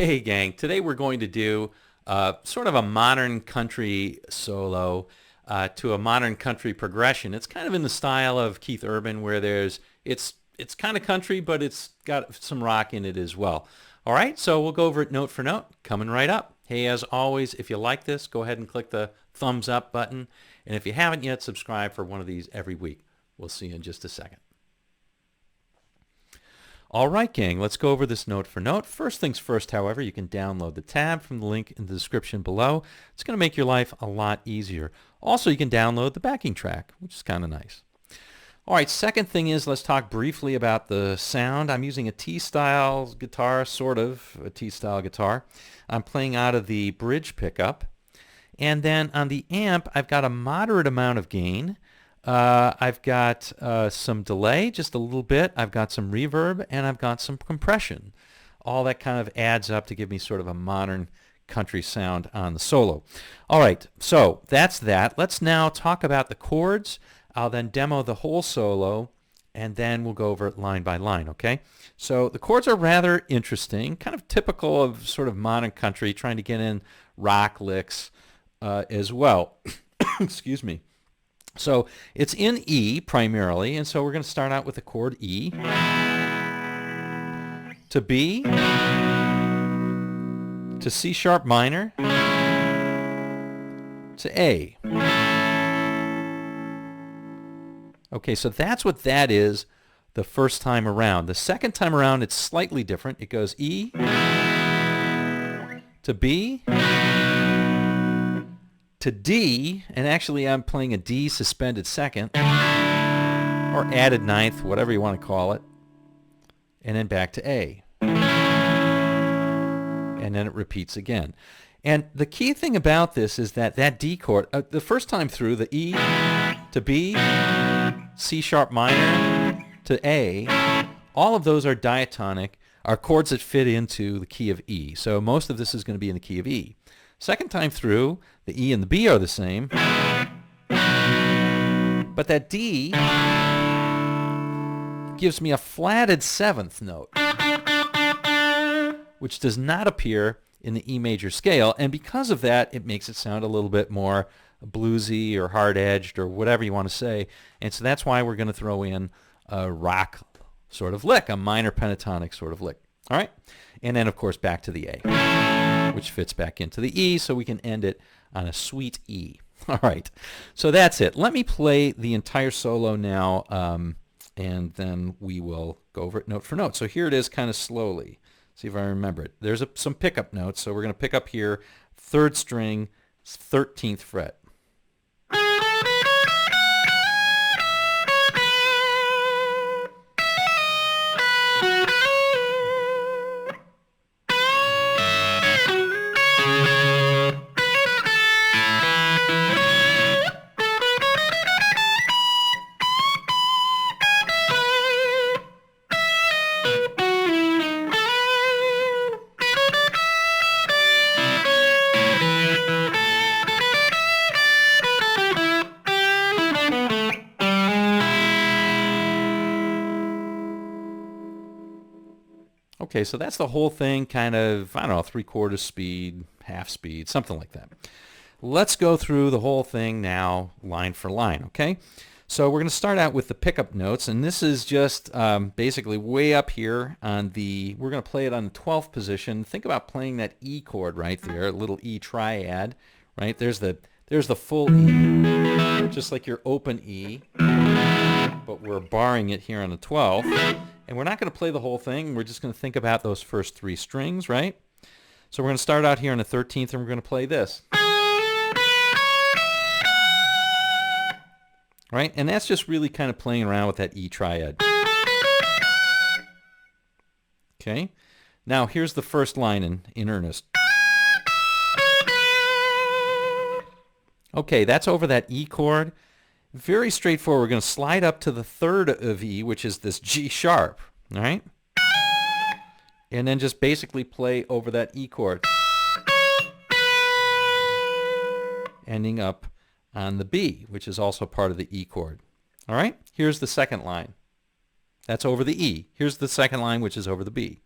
Hey gang, today we're going to do sort of a modern country solo to a modern country progression. It's kind of in the style of Keith Urban where it's kind of country, but it's got some rock in it as well. All right, so we'll go over it note for note, coming right up. Hey, as always, if you like this, go ahead and click the thumbs up button. And if you haven't yet, subscribe for one of these every week. We'll see you in just a second. All right, gang, let's go over this note for note. First things first, however, you can download the tab from the link in the description below. It's going to make your life a lot easier. Also, you can download the backing track, which is kind of nice. All right, second thing is let's talk briefly about the sound. I'm using a T-style guitar, sort of a T-style guitar. I'm playing out of the bridge pickup. And then on the amp, I've got a moderate amount of gain. I've got some delay, just a little bit. I've got some reverb, and I've got some compression. All that kind of adds up to give me sort of a modern country sound on the solo. All right, so that's that. Let's now talk about the chords. I'll then demo the whole solo, and then we'll go over it line by line, okay? So the chords are rather interesting, kind of typical of sort of modern country, trying to get in rock licks as well. Excuse me. So it's in E primarily, and so we're going to start out with the chord E, to B, to C sharp minor, to A. Okay, so that's what that is the first time around. The second time around, it's slightly different. It goes E, to B, to D, and actually I'm playing a D suspended second, or added ninth, whatever you want to call it, and then back to A. And then it repeats again. And the key thing about this is that that D chord, the first time through, the E to B, C sharp minor to A, all of those are diatonic, are chords that fit into the key of E. So most of this is going to be in the key of E. Second time through, the E and the B are the same, but that D gives me a flatted seventh note, which does not appear in the E major scale, and because of that, it makes it sound a little bit more bluesy or hard-edged or whatever you want to say, and so that's why we're going to throw in a rock sort of lick, a minor pentatonic sort of lick. All right, and then of course back to the A, which fits back into the E, so we can end it on a sweet E. All right, so that's it. Let me play the entire solo now, and then we will go over it note for note. So here it is kind of slowly. See if I remember it. There's some pickup notes, so we're going to pick up here, 3rd string, 13th fret. Okay, so that's the whole thing, kind of, I don't know, 3/4 speed, half speed, something like that. Let's go through the whole thing now, line for line, okay? So we're going to start out with the pickup notes, and this is just basically way up here on the, we're going to play it on the 12th position. Think about playing that E chord right there, a little E triad, right? There's the full E, just like your open E, but we're barring it here on the 12th. And we're not going to play the whole thing. We're just going to think about those first 3 strings, right? So we're going to start out here on the 13th, and we're going to play this. Right? And that's just really kind of playing around with that E triad. Okay? Now, here's the first line in earnest. Okay, that's over that E chord. Very straightforward. We're going to slide up to the 3rd of E, which is this G sharp, all right? And then just basically play over that E chord, ending up on the B, which is also part of the E chord. All right? Here's the second line. That's over the E. Here's the second line, which is over the B.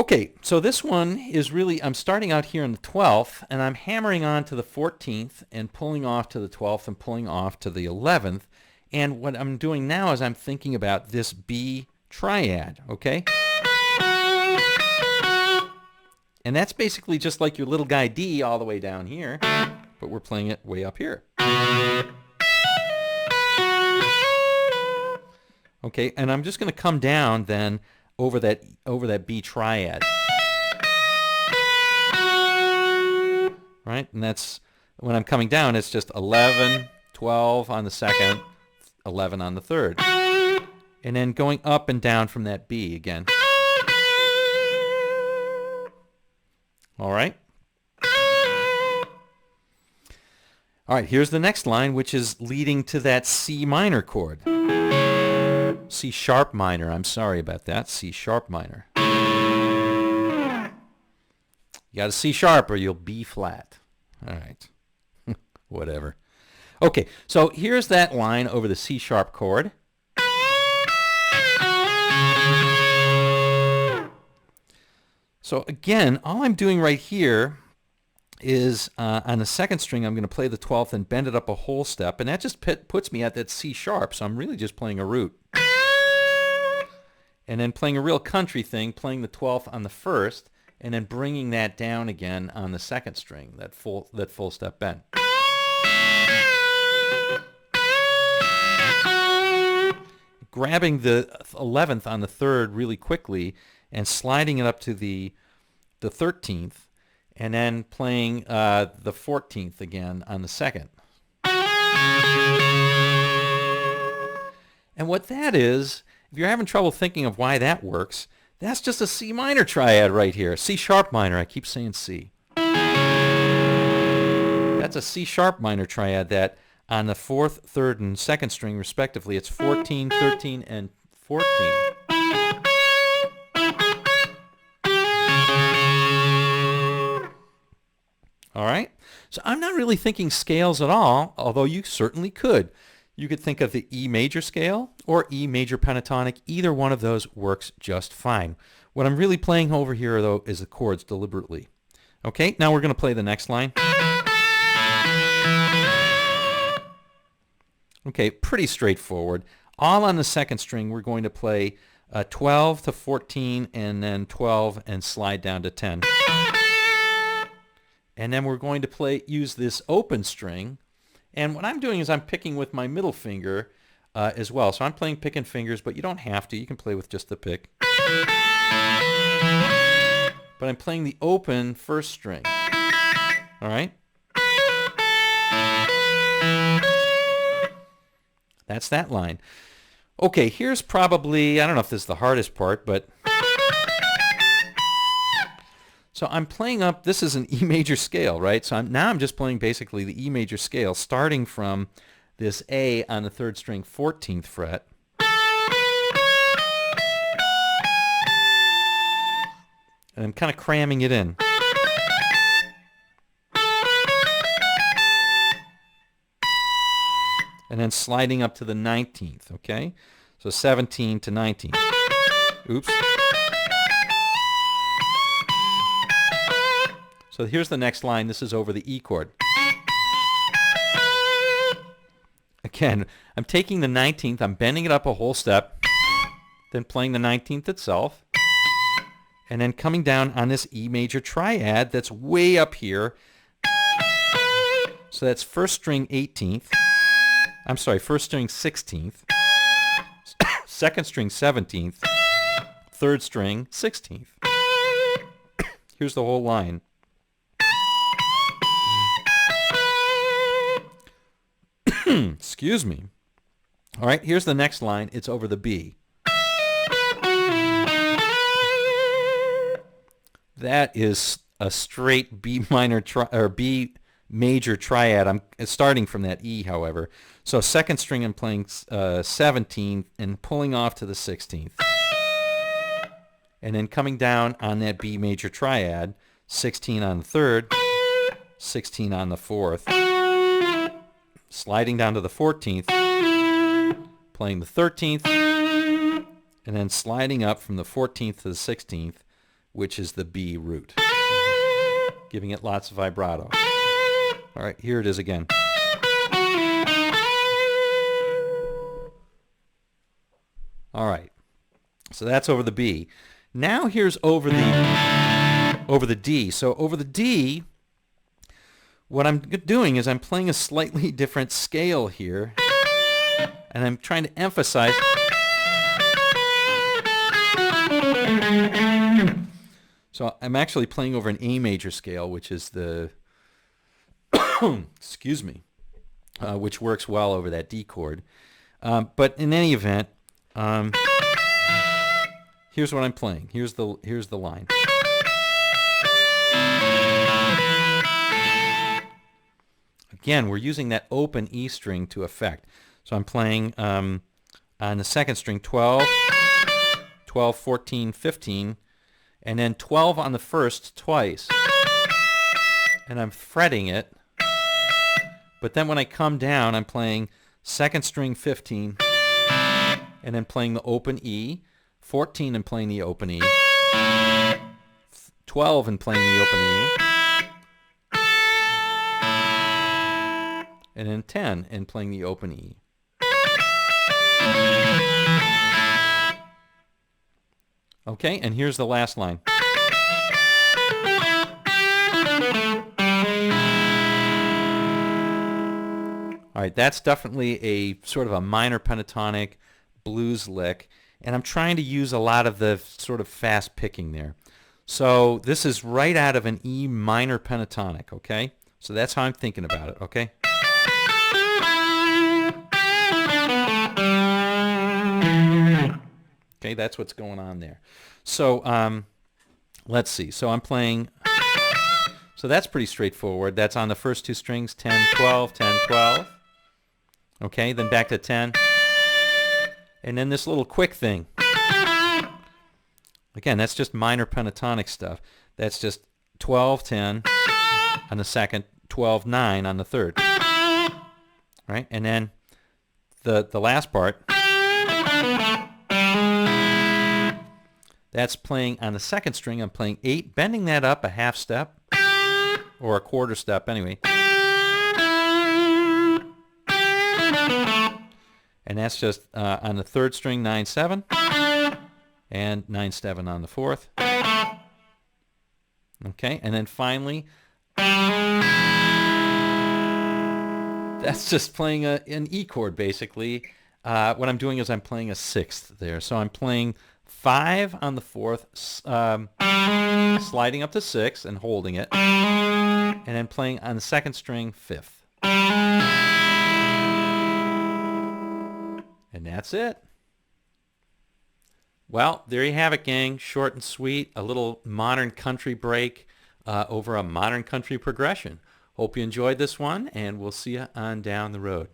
Okay, so this one is really, I'm starting out here in the 12th, and I'm hammering on to the 14th and pulling off to the 12th and pulling off to the 11th. And what I'm doing now is I'm thinking about this B triad, okay? And that's basically just like your little guy D all the way down here, but we're playing it way up here. Okay, and I'm just going to come down then over that B triad. Right? And that's when I'm coming down, it's just 11, 12 on the second, 11 on the third. And then going up and down from that B again. All right? All right, here's the next line, which is leading to that C minor chord. C sharp minor. I'm sorry about that. C sharp minor. You got to C sharp or you'll B flat. All right. Whatever. Okay, so here's that line over the C sharp chord. So again, all I'm doing right here is on the second string, I'm going to play the 12th and bend it up a whole step, and that just puts me at that C sharp, so I'm really just playing a root. And then playing a real country thing, playing the 12th on the first, and then bringing that down again on the second string, that full step bend. Grabbing the 11th on the third really quickly and sliding it up to the 13th, and then playing the 14th again on the second. And what that is, if you're having trouble thinking of why that works, that's just a C minor triad right here. C sharp minor. I keep saying C. That's a C sharp minor triad that on the 4th, 3rd, and 2nd string respectively, it's 14, 13, and 14. All right? So I'm not really thinking scales at all, although you certainly could. You could think of the E major scale or E major pentatonic. Either one of those works just fine. What I'm really playing over here, though, is the chords deliberately. Okay, now we're going to play the next line. Okay, pretty straightforward. All on the second string, we're going to play 12 to 14 and then 12 and slide down to 10. And then we're going to use this open string. And what I'm doing is I'm picking with my middle finger as well. So I'm playing pick and fingers, but you don't have to. You can play with just the pick. But I'm playing the open first string. All right? That's that line. Okay, here's probably, I don't know if this is the hardest part, but... So I'm playing up, this is an E major scale, right? So now I'm just playing basically the E major scale, starting from this A on the 3rd string, 14th fret. And I'm kind of cramming it in. And then sliding up to the 19th, okay? So 17 to 19. Oops. So here's the next line. This is over the E chord. Again, I'm taking the 19th, I'm bending it up a whole step, then playing the 19th itself, and then coming down on this E major triad that's way up here. So that's first string 18th. I'm sorry, first string 16th, second string 17th, third string 16th. Here's the whole line. Excuse me. All right, here's the next line. It's over the B. That is a straight B minor or B major triad. I'm starting from that E, however. So second string, I'm playing 17th and pulling off to the 16th. And then coming down on that B major triad, 16 on the 3rd, 16 on the 4th, sliding down to the 14th, playing the 13th, and then sliding up from the 14th to the 16th which is the B root, giving it lots of vibrato. All right, here it is again. All right, so that's over the B. Now here's over the D. So over the D, what I'm doing is I'm playing a slightly different scale here, and I'm trying to emphasize. So I'm actually playing over an A major scale, which is the excuse me, which works well over that D chord. But in any event, here's what I'm playing. Here's the line. Again, we're using that open E string to affect. So I'm playing on the second string 12, 12, 14, 15, and then 12 on the first twice. And I'm fretting it. But then when I come down, I'm playing second string 15, and then playing the open E, 14 and playing the open E, 12 and playing the open E, and then 10 and playing the open E. Okay, and here's the last line. All right, that's definitely a sort of a minor pentatonic blues lick, and I'm trying to use a lot of the sort of fast picking there. So this is right out of an E minor pentatonic, okay? So that's how I'm thinking about it, okay? Okay, that's what's going on there. So let's see. So I'm playing, so that's pretty straightforward. That's on the first two strings, 10, 12, 10, 12. Okay, then back to 10. And then this little quick thing. Again, that's just minor pentatonic stuff. That's just 12, 10 on the second, 12, 9 on the third. Right? And then the last part, that's playing on the second string. I'm playing 8, bending that up a half step, or a quarter step anyway. And that's just on the third string, 9, 7, and 9, 7 on the fourth. Okay, and then finally, that's just playing an E chord, basically. What I'm doing is I'm playing a sixth there. So I'm playing 5 on the fourth, sliding up to 6 and holding it, and then playing on the second string, 5th. And that's it. Well, there you have it, gang. Short and sweet. A little modern country break over a modern country progression. Hope you enjoyed this one, and we'll see you on down the road.